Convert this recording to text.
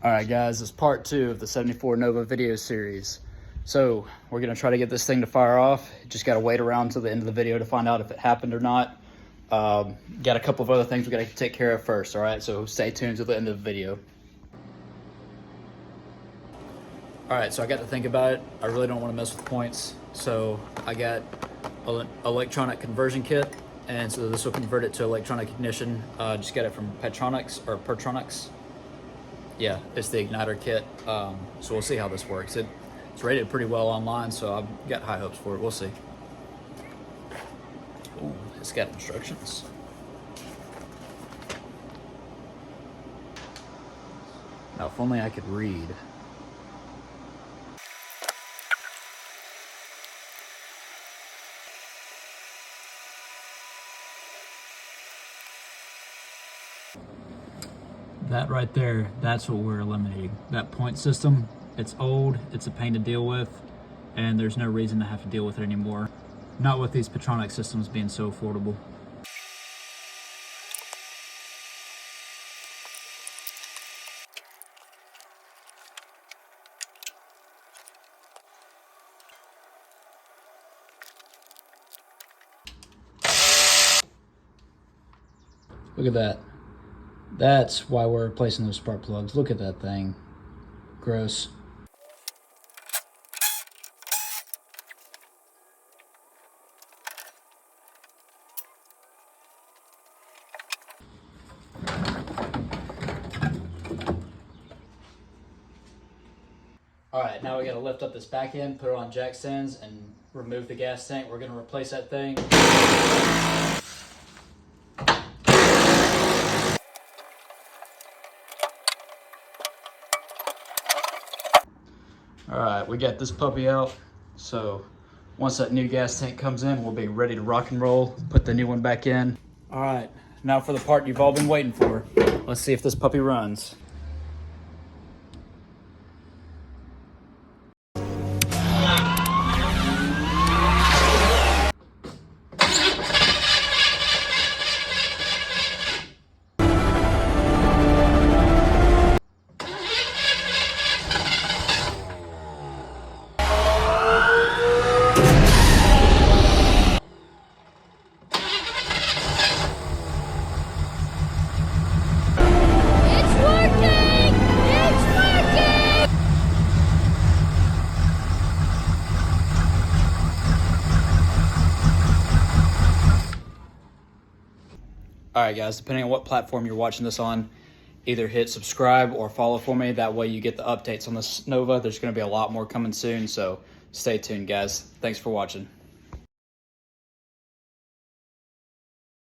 All right, guys, it's part 2 of the 74 Nova video series. So we're gonna try to get this thing to fire off. Just gotta wait around till the end of the video to find out if it happened or not. Got a couple of other things we gotta take care of first, all right? So stay tuned to the end of the video. All right, so I got to think about it. I really don't wanna mess with points. So I got an electronic conversion kit, and so this will convert it to electronic ignition. Just got it from PerTronix. Yeah, it's the Ignitor kit. So we'll see how this works. It's rated pretty well online, so I've got high hopes for it. We'll see. Ooh, it's got instructions. Now, if only I could read. That right there, that's what we're eliminating. That point system, it's old, it's a pain to deal with, and there's no reason to have to deal with it anymore. Not with these PerTronix systems being so affordable. Look at that. That's why we're replacing those spark plugs. Look at that thing. Gross. All right, now we gotta lift up this back end, put it on jack stands, and remove the gas tank. We're gonna replace that thing. All right, we got this puppy out. So once that new gas tank comes in, we'll be ready to rock and roll, put the new one back in. All right, now for the part you've all been waiting for. Let's see if this puppy runs. All right, guys, depending on what platform you're watching this on, either hit subscribe or follow for me. That way you get the updates on this Nova. There's going to be a lot more coming soon, so stay tuned, guys. Thanks for watching.